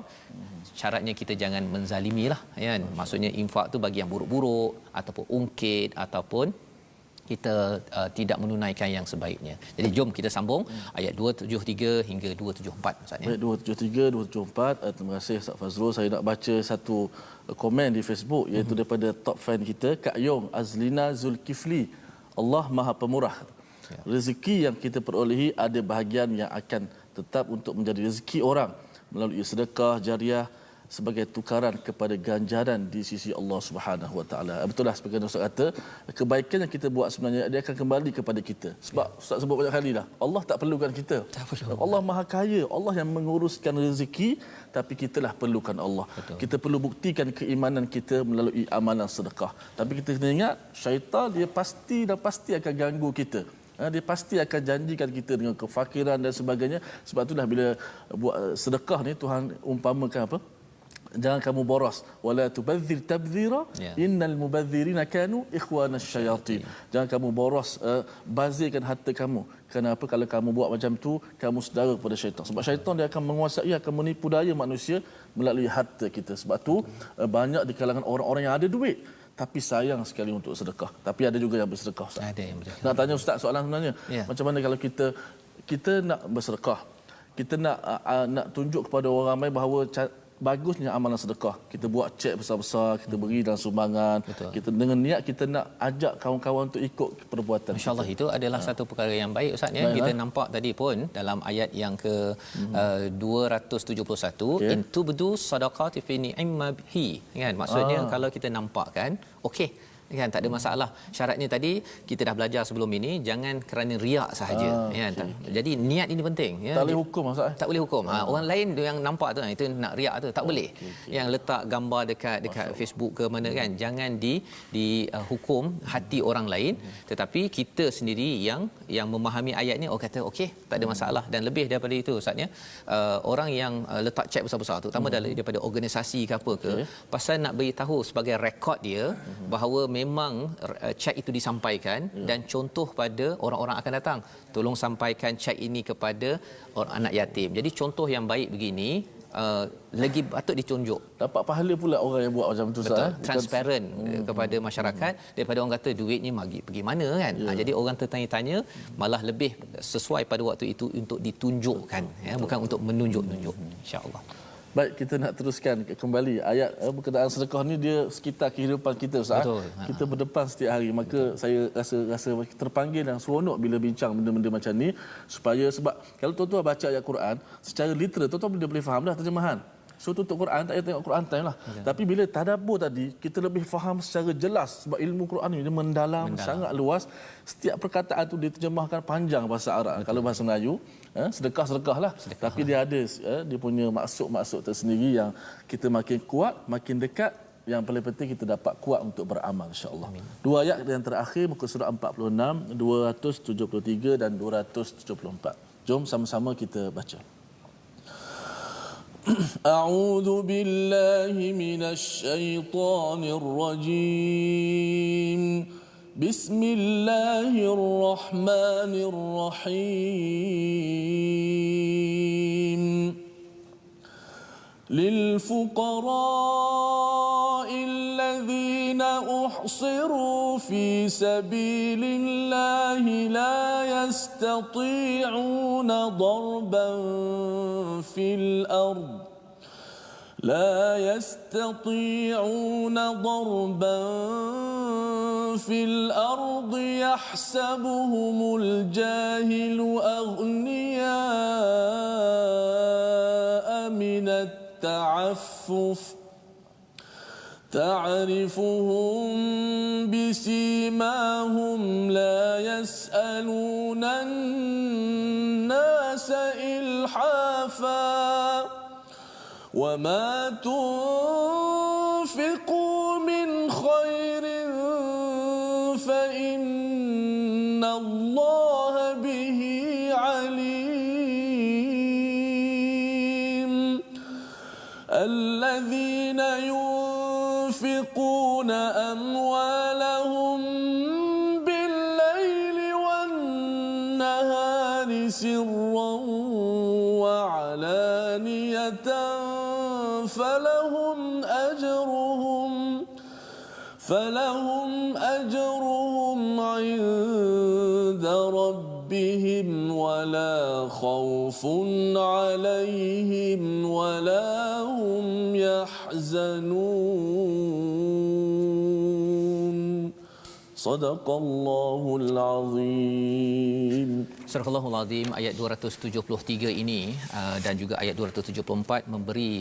Syaratnya kita jangan menzalimilah kan. Maksudnya infak tu bagi yang buruk-buruk ataupun ungkit ataupun kita tidak menunaikan yang sebaiknya. Jadi jom kita sambung ayat 273 hingga 274 Ustaz ya. Baik, 273 274. Terima kasih Ustaz Fazrul. Saya nak baca satu komen di Facebook iaitu daripada top fan kita Kak Yong Azlina Zulkifli. Allah Maha Pemurah. Rezeki yang kita perolehi ada bahagian yang akan tetap untuk menjadi rezeki orang melalui sedekah jariah sebagai tukaran kepada ganjaran di sisi Allah Subhanahu Wa Taala. Betul lah seperti Ustaz kata, kebaikan yang kita buat sebenarnya dia akan kembali kepada kita. Sebab Ustaz sebut banyak kali dah, Allah tak perlukan kita. Tak perlu. Allah Maha Kaya, Allah yang menguruskan rezeki, tapi kitalah perlukan Allah. Betul. Kita perlu buktikan keimanan kita melalui amalan sedekah. Tapi kita kena ingat, syaitan dia pasti akan ganggu kita. Dia pasti akan janjikan kita dengan kefakiran dan sebagainya. Sebab itulah bila buat sedekah ni Tuhan umpamakan apa? Jangan kamu boros, wala tubadzir tabdzira, innal mubadzirina kanu ikhwanas syayatin. Jangan kamu boros, bazirkan harta kamu. Kenapa? Kalau kamu buat macam tu, kamu saudara kepada syaitan. Sebab syaitan dia akan menguasai, akan menipu daya manusia melalui harta kita. Sebab tu banyak di kalangan orang-orang yang ada duit tapi sayang sekali untuk sedekah. Tapi ada juga yang bersedekah Ustaz. Ada yang bersedekah. Nak tanya Ustaz soalan sebenarnya, macam mana kalau kita nak bersedekah, kita nak tunjuk kepada orang ramai bahawa bagusnya amalan sedekah. Kita buat cek besar-besar, kita beri dalam sumbangan. Betul. Kita dengan niat kita nak ajak kawan-kawan untuk ikut perbuatan. Masya-Allah, itu adalah satu perkara yang baik Ustaz ya. Kita nampak tadi pun dalam ayat yang ke 271, in tubdu sadaqati fi ni'mahi kan. Maksudnya kalau kita nampak kan, okey kan, tak ada masalah. Syaratnya tadi kita dah belajar sebelum ini, jangan kerana riak sahaja kan. Jadi niat ini penting ya. Tak boleh hukum Ustaz. Tak boleh hukum. Orang lain yang nampak tu itu nak riak tu tak boleh. Yang letak gambar dekat Facebook ke mana kan, jangan di hukum hati orang lain, tetapi kita sendiri yang memahami ayat ni kata okey, tak ada masalah. Dan lebih daripada itu Ustaz ya, orang yang letak cek besar-besar tu, terutama daripada organisasi ke apa ke, pasal nak beritahu sebagai rekod dia bahawa memang cek itu disampaikan dan contoh pada orang-orang akan datang, tolong sampaikan cek ini kepada orang anak yatim. Jadi contoh yang baik begini lagi patut ditunjuk. Dapat pahala pula orang yang buat macam tu Ustaz. Transparent kepada masyarakat daripada orang kata duit ni pergi mana kan. Jadi orang tertanya-tanya malah lebih sesuai pada waktu itu untuk ditunjukkan ya, bukan untuk menunjuk-nunjuk. Insya-Allah. Baik, kita nak teruskan kembali ayat berkenaan sedekah ni, dia sekitar kehidupan kita Ustaz. Betul. Kita berdepan setiap hari, maka saya rasa terpanggil dan seronok bila bincang benda-benda macam ni, supaya sebab kalau tuan-tuan baca ayat Quran secara literal, tuan-tuan boleh faham dah terjemahan. So tutup Quran, tak payah tengok Quran time lah. Tapi bila tadabbur tadi, kita lebih faham secara jelas sebab ilmu Quran ni dia mendalam, sangat luas. Setiap perkataan tu diterjemahkan panjang bahasa Arab. Kalau bahasa Melayu, sedekah-sedekah lah. Tapi dia ada dia punya maksud-maksud tersendiri yang kita makin kuat, makin dekat, yang paling penting kita dapat kuat untuk beramal insya-Allah. Dua ayat yang terakhir muka surat 46, 273 dan 274. Jom sama-sama kita baca. A'udzu billahi minasy syaithanir rajim. Bismillahirrahmanirrahim. للفقراء الذين أحصروا في سبيل الله لا يستطيعون ضربا في الأرض يحسبهم الجاهل أغنياء من التعفف تعرفهم بسيماهم لا يسألون الناس إلحافا وما تنفقوا من خير فإن الله به عليم الذين ينفقون أموالهم بالليل والنهار سرا وعلانية فلهم أجرهم عند ربهم ولا خوف عليهم ولا هم يحزنون صدق الله العظيم. Surah Al-Azim ayat 273 ini dan juga ayat 274 memberi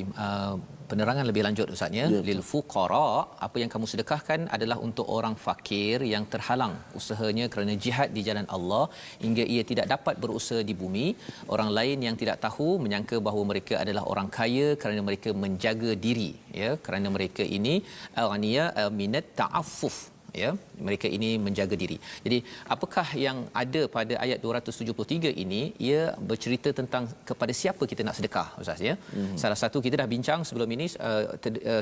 penerangan lebih lanjut Ustaznya. Lil fuqara, apa yang kamu sedekahkan adalah untuk orang fakir yang terhalang usahanya kerana jihad di jalan Allah hingga ia tidak dapat berusaha di bumi. Orang lain yang tidak tahu menyangka bahawa mereka adalah orang kaya kerana mereka menjaga diri, ya, kerana mereka ini al-ghaniya minat ta'affuf, ya, mereka ini menjaga diri. Jadi apakah yang ada pada ayat 273 ini? Ia bercerita tentang kepada siapa kita nak sedekah, Ustaz, ya. Salah satu kita dah bincang sebelum ini,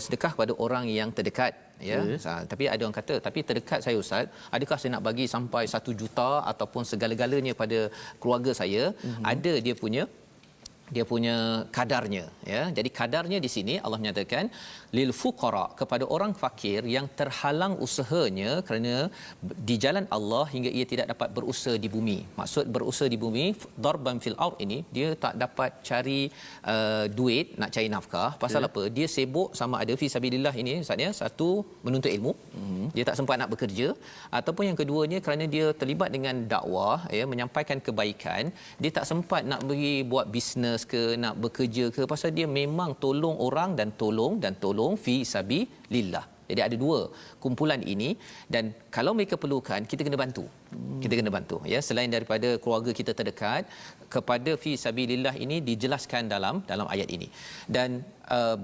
sedekah pada orang yang terdekat, ya. Tapi ada orang kata, tapi terdekat saya Ustaz, adakah saya nak bagi sampai 1 juta ataupun segala-galanya pada keluarga saya? Ada dia punya kadarnya, ya. Jadi kadarnya di sini Allah menyatakan lil fuqara, kepada orang fakir yang terhalang usahanya kerana di jalan Allah hingga ia tidak dapat berusaha di bumi. Maksud berusaha di bumi, darban fil ard ini, dia tak dapat cari duit, nak cari nafkah. Pasal apa? Dia sibuk sama ada fi sabilillah ini Ustaz, ya. Satu, menuntut ilmu. Dia tak sempat nak bekerja, ataupun yang keduanya kerana dia terlibat dengan dakwah, ya, menyampaikan kebaikan, dia tak sempat nak pergi buat bisnes ke, nak bekerja ke, pasal dia memang tolong orang dan tolong fi sabilillah. Jadi ada dua kumpulan ini, dan kalau mereka perlukan, kita kena bantu. Kita kena bantu, ya. Selain daripada keluarga kita terdekat, kepada fi sabilillah ini dijelaskan dalam ayat ini. Dan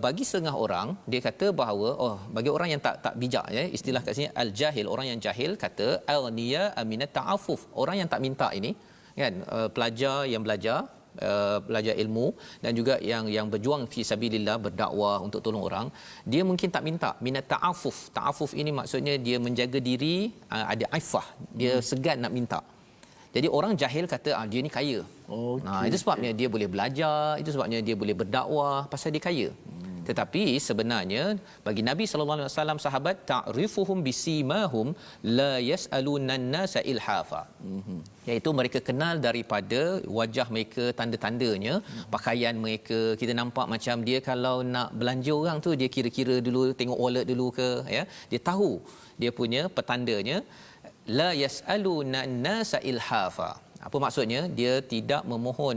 bagi setengah orang, dia kata bahawa bagi orang yang tak bijak, ya, istilah kat sini al-jahil, orang yang jahil, kata al-niya aminat ta'affuf, orang yang tak minta ini, kan, pelajar yang belajar ilmu dan juga yang berjuang fi sabilillah, berdakwah untuk tolong orang, dia mungkin tak minta minat ta'affuf. Ta'affuf ini maksudnya dia menjaga diri, ada aifah, dia segan nak minta. Jadi orang jahil kata dia ni kaya. Itu sebabnya dia boleh belajar, itu sebabnya dia boleh berdakwah, pasal dia kaya. Tetapi sebenarnya bagi Nabi sallallahu alaihi wasallam, sahabat, ta'rifuhum bisimahum la yas'alunan nasa ilhafa. Iaitu mereka kenal daripada wajah mereka, tanda-tandanya, pakaian mereka. Kita nampak macam dia kalau nak belanja orang tu, dia kira-kira dulu, tengok wallet dulu ke, ya. Dia tahu dia punya petandanya. La yas'alunan nasa ilhafa. Apa maksudnya? Dia tidak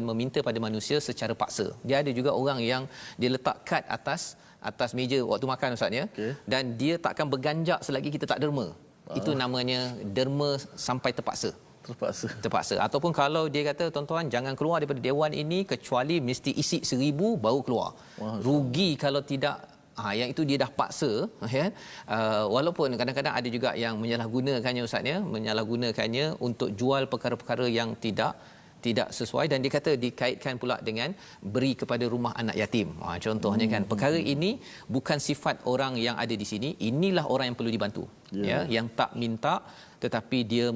meminta pada manusia secara paksa. Dia ada juga orang yang dia letak kad atas meja waktu makan, Ustaz, ya. Dan dia takkan berganjak selagi kita tak derma. Itu namanya derma sampai terpaksa. Ataupun kalau dia kata, tuan-tuan jangan keluar daripada dewan ini kecuali mesti isi 1000 baru keluar. Rugi kalau tidak yang itu dia dah paksa ya. Walaupun kadang-kadang ada juga yang menyalahgunakannya ustaz ya, menyalahgunakannya untuk jual perkara-perkara yang tidak sesuai, dan dia kata dikaitkan pula dengan beri kepada rumah anak yatim. Contohnya kan perkara ini bukan sifat orang yang ada di sini, inilah orang yang perlu dibantu. Ya, yang tak minta tetapi dia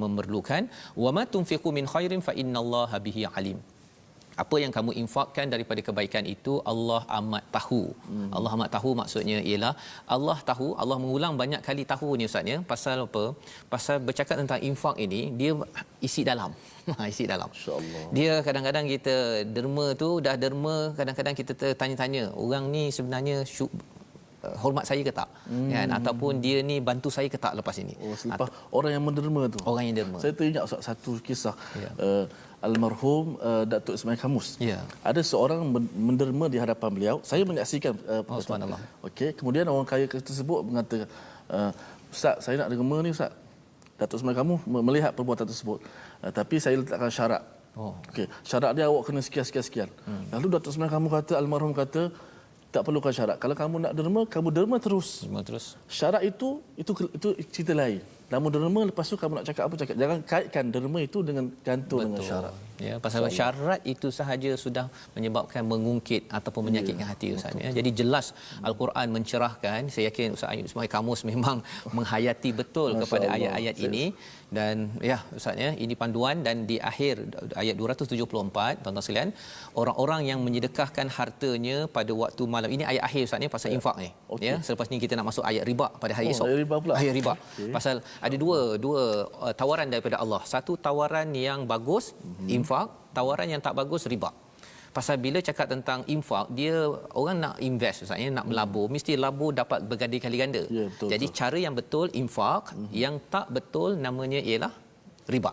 memerlukan. Wa ma tunfiqu min khairin fa innallaha bihi alim. Apa yang kamu infakkan daripada kebaikan itu Allah amat tahu. Allah amat tahu maksudnya ialah Allah tahu. Allah mengulang banyak kali tahu ni ustaz ya. Pasal apa? Pasal bercakap tentang infak ini, dia isi dalam. Isi dalam. Insya-Allah. Dia kadang-kadang kita derma tu dah derma, kadang-kadang kita tanya-tanya, orang ni sebenarnya hormat saya ke tak, kan, ataupun dia ni bantu saya ke tak lepas ini. Selepas orang yang menderma tu, orang yang derma. Saya teringat satu kisah almarhum Datuk Ismail Kamus. Ada seorang menderma di hadapan beliau. Saya menyaksikan. Subhanallah. Okey, kemudian orang kaya tersebut mengatakan, Ustaz, saya nak derma ni Ustaz. Datuk Ismail Kamus melihat perbuatan tersebut, tapi saya letakkan syarat. Okey, syarat dia awak kena sekian. Lalu Datuk Ismail Kamus kata, almarhum kata, tak perlukan syarat. Kalau kamu nak derma, kamu derma terus. Syarat itu cerita lain. Kamu derma, lepas tu kamu nak cakap apa cakap. Jangan kaitkan derma itu dengan gantung dengan syarat. Ya, pasal syarat itu sahaja sudah menyebabkan mengungkit ataupun menyakitkan hati ustaz ya. Jadi jelas Al-Quran mencerahkan. Saya yakin Ustaz Ayub Ismail Kamus memang menghayati betul kepada ayat-ayat ini, dan ya ustaz ya, ini panduan. Dan di akhir ayat 274 tuan-tuan sekalian, orang-orang yang menyedekahkan hartanya pada waktu malam, ini ayat akhir ustaz ya, pasal infak ni. Ya, selepas ni kita nak masuk ayat riba pada hari esok. Ayat riba pula. Ayat riba. Pasal ada dua tawaran daripada Allah. Satu tawaran yang bagus, infak. Tawaran yang tak bagus, riba. Pasal bila cakap tentang infak, dia orang nak invest ustaz ya, nak melabur, mesti labur dapat berganda kali ganda. Jadi cara yang betul infak, yang tak betul namanya ialah riba.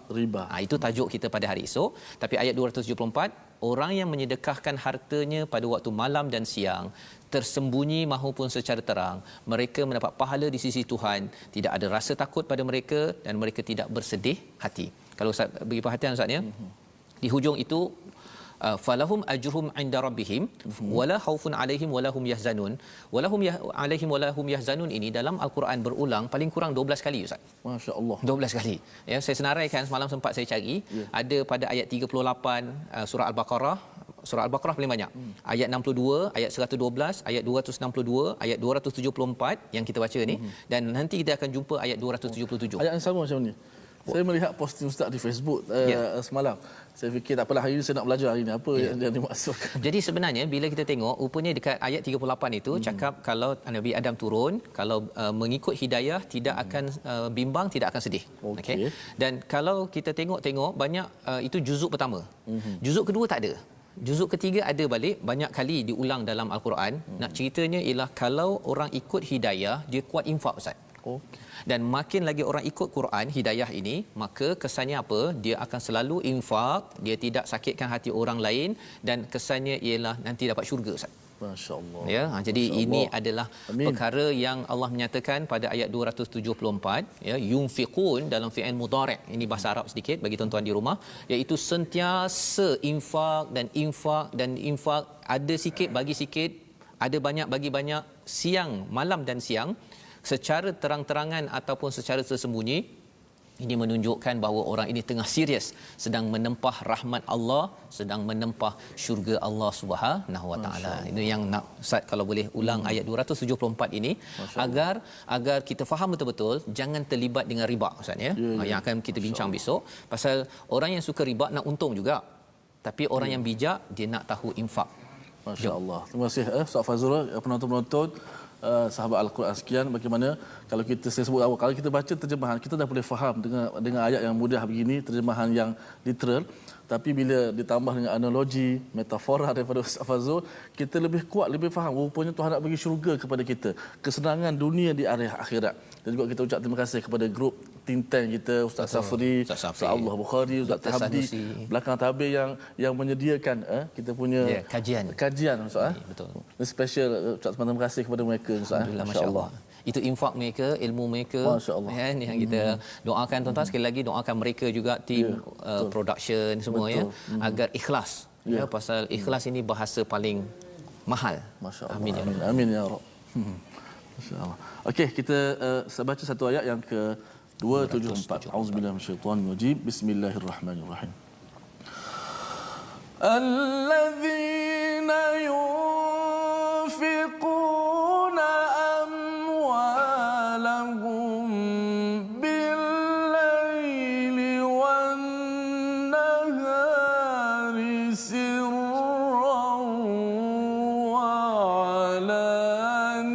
Itu tajuk kita pada hari esok. Tapi ayat 274, orang yang menyedekahkan hartanya pada waktu malam dan siang, tersembunyi maupun secara terang, mereka mendapat pahala di sisi Tuhan, tidak ada rasa takut pada mereka dan mereka tidak bersedih hati. Kalau Ustaz bagi perhatian Ustaz ya, di hujung itu falahum ajruhum inda rabbihim wala khaufun alaihim wala hum yahzanun. Alaihim wala hum yahzanun ini dalam Al-Quran berulang paling kurang 12 kali Ustaz. Masya-Allah. 12 kali. Ya, saya senaraikan semalam, sempat saya cari, ada pada ayat 38 surah Al-Baqarah. Surah Al-Baqarah paling banyak. Ayat 62, ayat 112, ayat 262, ayat 274 yang kita baca ni, dan nanti kita akan jumpa ayat 277. Ayat yang sama macam ni. Saya melihat posting Ustaz di Facebook semalam. Saya fikir tak apalah, hari ini saya nak belajar hari ini apa yang dimaksudkan. Jadi sebenarnya bila kita tengok, rupanya dekat ayat 38 itu cakap kalau Nabi Adam turun, kalau mengikut hidayah tidak akan bimbang, tidak akan sedih. Okey. Dan kalau kita tengok banyak, itu juzuk pertama. Juzuk kedua tak ada. Juzuk ketiga ada balik, banyak kali diulang dalam Al-Quran. Nak ceritanya ialah kalau orang ikut hidayah, dia kuat infak Ustaz. Dan makin lagi orang ikut Quran hidayah ini, maka kesannya apa? Dia akan selalu infak, dia tidak sakitkan hati orang lain, dan kesannya ialah nanti dapat syurga Ustaz. Masya-Allah. Ya, jadi ini adalah perkara yang Allah menyatakan pada ayat 274 ya, yunfiqun dalam fi'il mudhari'. Ini bahasa Arab sedikit bagi tuan-tuan di rumah, iaitu sentiasa infak dan infak dan infak, ada sikit bagi sikit, ada banyak bagi banyak, siang, malam dan siang, secara terang-terangan ataupun secara tersembunyi. Ini menunjukkan bahawa orang ini tengah serius sedang menempah rahmat Allah, sedang menempah syurga Allah Subhanahu Wa Taala. Ini yang nak Ustaz kalau boleh ulang ayat 274 ini, agar kita faham betul-betul, jangan terlibat dengan riba Ustaz ya. Yang akan kita bincang besok, pasal orang yang suka riba nak untung juga, tapi orang yang bijak dia nak tahu infak. Masya-Allah. Terima kasih Ustaz Fazrul, penonton-penonton sahabat Al-Quran sekian. Bagaimana kalau saya sebut awal, kalau kita baca terjemahan, kita dah boleh faham dengan ayat yang mudah begini, terjemahan yang literal. Tapi bila ditambah dengan analogi, metafora daripada Ustaz Fazrul, kita lebih kuat, lebih faham. Rupanya Tuhan nak bagi syurga kepada kita, kesenangan dunia di akhirat. Dan juga kita ucap terima kasih kepada grup think tank kita, Ustaz Safri, Ustaz Allah Bukhari, Ustaz Habdi, belakang tabir yang menyediakan kita punya kajian Ustaz. Betul. Special ucap terima kasih kepada mereka Ustaz. Alhamdulillah, masya-Allah. Itu infak mereka, ilmu mereka, kan, yang kita doakan tuan-tuan. Sekali lagi doakan mereka juga, tim production semua agar ikhlas. Ya, pasal ikhlas ini bahasa paling mahal. Masya-Allah. Amin ya Amin ya Rabb. Masya-Allah. Okey, kita baca satu ayat yang ke 274. Auzubillahi minasyaitonir rajim. Bismillahirrahmanirrahim. Alladzina yunfiquna amwalahum bil-laili wan-nahari sirran wa 'alaniyatan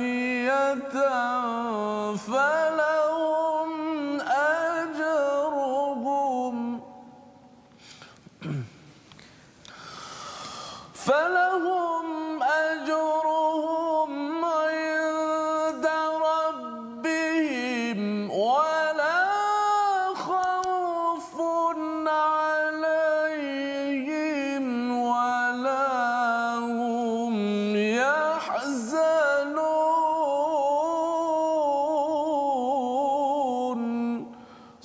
falahum ajruhum عند ربهم ولا خوف عليهم ولا هم يحزنون.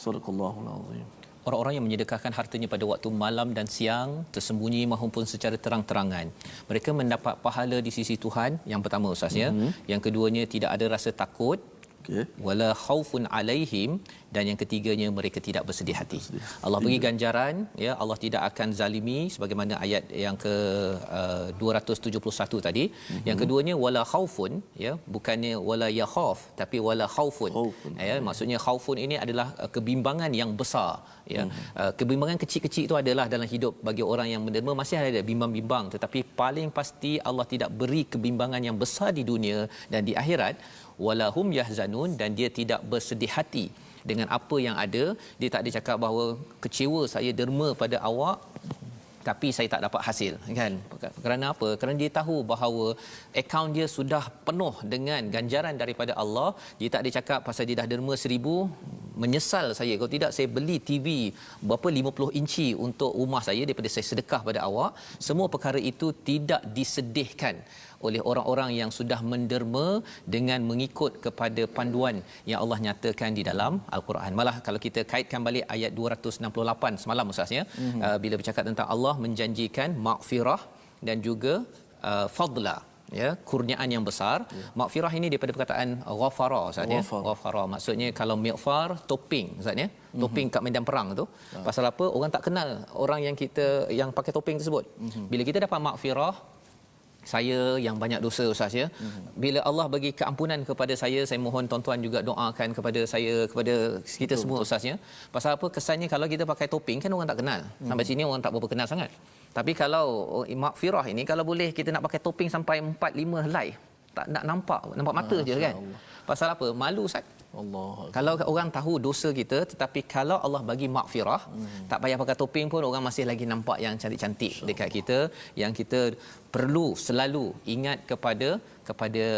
صدق الله العظيم. Orang-orang yang menyedekahkan hartanya pada waktu malam dan siang, tersembunyi maupun secara terang-terangan, mereka mendapat pahala di sisi Tuhan. Yang pertama Ustaz ya. Yang keduanya, tidak ada rasa takut. Okey. Wala khaufun alaihim, dan yang ketiganya, mereka tidak bersedih hati. Allah bagi ganjaran, ya, Allah tidak akan zalimi sebagaimana ayat yang ke 271 tadi. Yang keduanya wala khaufun, ya, bukannya wala yakhaf tapi wala khaufun. Ya, maksudnya khaufun ini adalah kebimbangan yang besar, ya. Kebimbangan kecil-kecil itu adalah dalam hidup bagi orang yang menderma, masih ada bimbang-bimbang, tetapi paling pasti Allah tidak beri kebimbangan yang besar di dunia dan di akhirat. Walahum yahzanun, dan dia tidak bersedih hati dengan apa yang ada. Dia tak ada cakap bahawa kecewa saya derma pada awak tapi saya tak dapat hasil, kan? Kerana apa? Kerana dia tahu bahawa akaun dia sudah penuh dengan ganjaran daripada Allah. Dia tak ada cakap pasal dia dah derma 1000 menyesal saya, kalau tidak saya beli TV berapa 50 inci untuk rumah saya daripada saya sedekah pada awak. Semua perkara itu tidak disedihkan oleh orang-orang yang sudah menderma dengan mengikut kepada panduan yang Allah nyatakan di dalam Al-Quran. Malah kalau kita kaitkan balik ayat 268 semalam Ustaz ya, bila bercakap tentang Allah menjanjikan maghfirah dan juga fadla, ya, kurniaan yang besar. Maghfirah ini daripada perkataan ghafara Ustaz ya. Ghafara maksudnya kalau mighfar topping Ustaz ya. Topping kat medan perang tu. Pasal apa? Orang tak kenal orang yang kita yang pakai topping tersebut. Bila kita dapat maghfirah, saya yang banyak dosa Ustaz ya. Bila Allah bagi keampunan kepada saya mohon tuan-tuan juga doakan kepada saya, kepada kita semua Ustaz ya. Pasal apa? Kesannya kalau kita pakai topping kan orang tak kenal. Sampai sini orang tak berapa kenal sangat. Tapi kalau maghfirah ini, kalau boleh kita nak pakai topping sampai 4-5 helai, tak nak nampak mata je kan. Pasal apa? Malu Ustaz. Allah. Kalau orang tahu dosa kita, tetapi kalau Allah bagi maghfirah, tak payah pakai topeng pun orang masih lagi nampak yang cantik-cantik dekat kita. Yang kita perlu selalu ingat kepada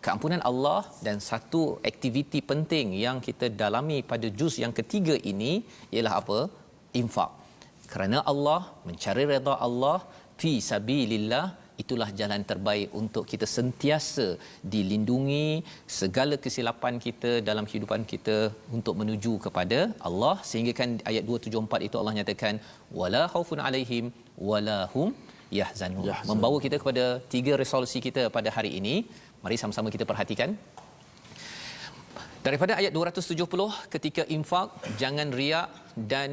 keampunan Allah. Dan satu aktiviti penting yang kita dalami pada juz yang ketiga ini ialah apa? Infak. Kerana Allah, mencari redha Allah fi sabilillah, itulah jalan terbaik untuk kita sentiasa dilindungi segala kesilapan kita dalam kehidupan kita untuk menuju kepada Allah. Sehingga kan ayat 274 itu Allah nyatakan wala khaufun alaihim wala hum yahzanun. Membawa kita kepada 3 resolusi kita pada hari ini. Mari sama-sama kita perhatikan. Daripada ayat 270, ketika infak, jangan riak dan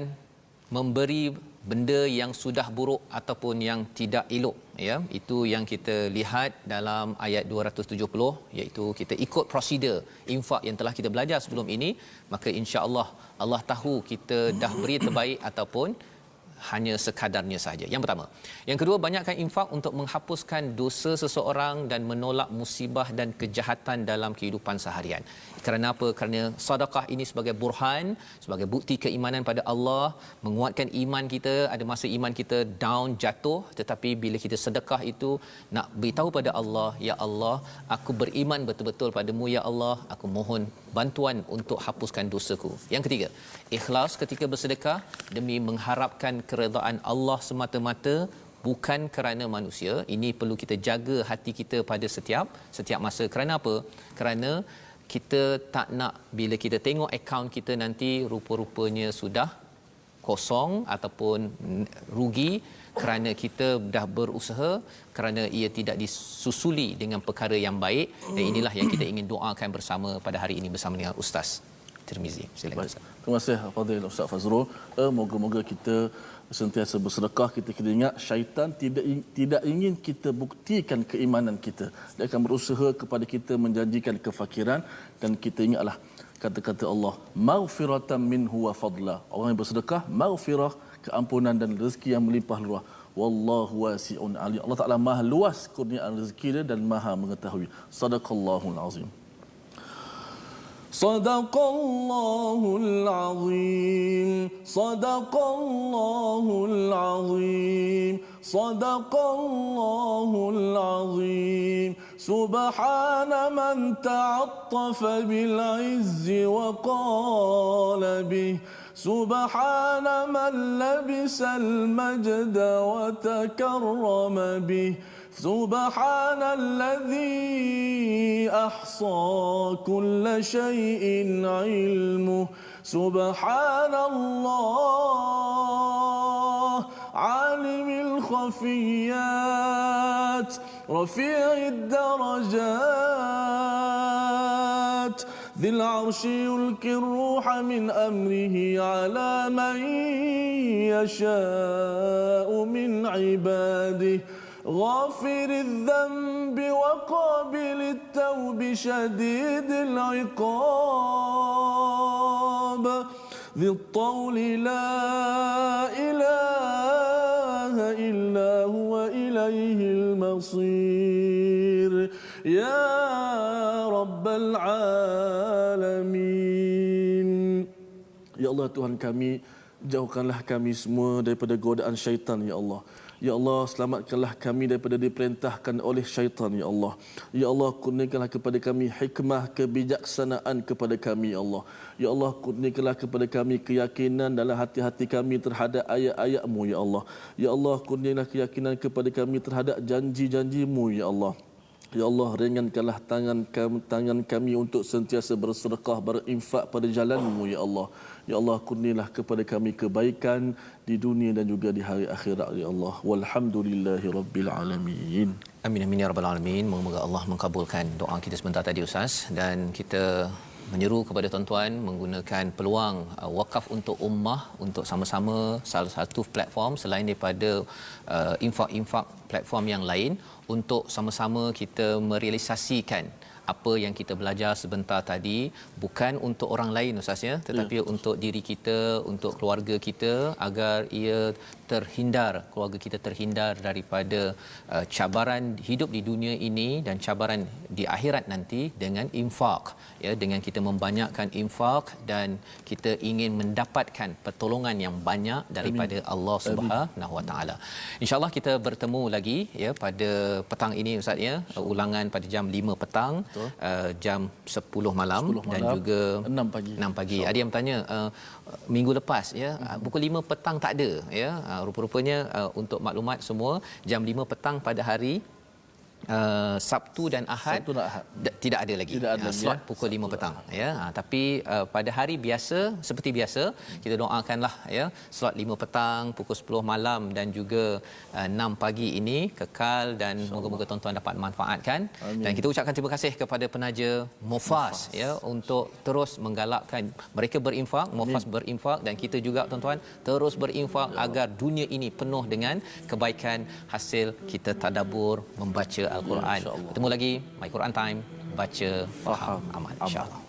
memberi benda yang sudah buruk ataupun yang tidak elok, ya. Itu yang kita lihat dalam ayat 270, iaitu kita ikut prosedur infak yang telah kita belajar sebelum ini, maka insya-Allah Allah tahu kita dah beri terbaik ataupun hanya sekadarnya sahaja. Yang pertama. Yang kedua, banyakkan infak untuk menghapuskan dosa seseorang dan menolak musibah dan kejahatan dalam kehidupan seharian. Kerana apa? Kerana sedekah ini sebagai burhan, sebagai bukti keimanan pada Allah, menguatkan iman kita. Ada masa iman kita down, jatuh, tetapi bila kita sedekah itu nak beritahu pada Allah, ya Allah, aku beriman betul-betul padamu, ya Allah, aku mohon bantuan untuk hapuskan dosaku. Yang ketiga, ikhlas ketika bersedekah demi mengharapkan keredaan Allah semata-mata, bukan kerana manusia. Ini perlu kita jaga hati kita pada setiap masa. Kerana apa? Kerana kita tak nak bila kita tengok akaun kita nanti rupa-rupanya sudah kosong ataupun rugi kerana kita dah berusaha, kerana ia tidak disusuli dengan perkara yang baik. Dan inilah yang kita ingin doakan bersama pada hari ini bersama dengan Ustaz Tirmizi. Silakan Ustaz. Terima kasih Fadil Ustaz Fazrul. Moga-moga kita sentiasa bersedekah. Kita kena ingat syaitan tidak ingin kita buktikan keimanan kita. Dia akan berusaha kepada kita menjanjikan kefakiran, dan kita ingatlah kata-kata Allah, maghfiratan minhu wa fadla. Orang yang bersedekah, maghfirah, keampunan dan rezeki yang melimpah luas. Wallahu wasi'un alim. Allah Taala Maha luas kurniaan rezeki dia dan Maha mengetahui. Sadaqallahul azim. Sadaqallahul azim. Sadaqallahul azim. Sadaqallahul azim. Subhana man ta'attafa bil izzi wa qala bih. Subhana man labisal majda wa takarrama bih. سبحان الذي أحصى كل شيء علمه سبحان الله عالم الخفيات رفيع الدرجات ذي العرش يلقي الروح من أمره على من يشاء من عباده غافر الذنب وقابل التوب شديد العقاب ذي الطول لا إله إلا هو إليه المصير يا رب العالمين. Ya Allah, Tuhan kami, jauhkanlah kami semua daripada godaan syaitan, ya Allah. Ya Allah, selamatkanlah kami daripada diperintahkan oleh syaitan, ya Allah. Ya Allah, kurniakanlah kepada kami hikmah, kebijaksanaan kepada kami, ya Allah. Ya Allah, kurniakanlah kepada kami keyakinan dalam hati-hati kami terhadap ayat-ayat-Mu, ya Allah. Ya Allah, kurniakanlah keyakinan kepada kami terhadap janji-janji-Mu, ya Allah. Ya Allah, ringankanlah tangan kami untuk sentiasa bersedekah, berinfak pada jalan-Mu, ya Allah. Ya Allah, kurnialah kepada kami kebaikan di dunia dan juga di hari akhirat, ya Allah. Walhamdulillahi rabbil alamin. Amin amin ya rabbal alamin. Moga Allah mengabulkan doa kita sebentar tadi Ustaz, dan kita menyeru kepada tuan-tuan menggunakan peluang wakaf untuk ummah untuk sama-sama salah satu platform selain daripada infak-infak platform yang lain untuk sama-sama kita merealisasikan apa yang kita belajar sebentar tadi, bukan untuk orang lain Ustaz ya, tetapi untuk diri kita, untuk keluarga kita, agar ia terhindar, keluarga kita terhindar daripada cabaran hidup di dunia ini dan cabaran di akhirat nanti dengan infak ya, dengan kita membanyakkan infak dan kita ingin mendapatkan pertolongan yang banyak daripada Allah Subhanahu Wa Taala. Insya-Allah kita bertemu lagi ya pada petang ini Ustaz ya, ulangan pada jam 5 petang, jam 10 malam dan juga 6 pagi. Ada yang bertanya minggu lepas ya, pukul 5 petang tak ada ya. Rupa-rupanya untuk maklumat semua, jam 5 petang pada hari Sabtu dan Ahad, tidak ada lagi slot pukul 5 petang ya. Tapi pada hari biasa seperti biasa kita doakanlah ya, slot 5 petang, pukul 10 malam dan juga 6 pagi ini kekal, dan moga-moga tuan-tuan dapat manfaatkan. Amin. Dan kita ucapkan terima kasih kepada penaja Mufas ya untuk terus menggalakkan mereka berinfak, Mufas berinfak, dan kita juga tuan-tuan terus berinfak agar dunia ini penuh dengan kebaikan hasil kita tadabbur membaca Al-Quran. Bertemu lagi My Quran Time, baca, faham, amal, insya-Allah.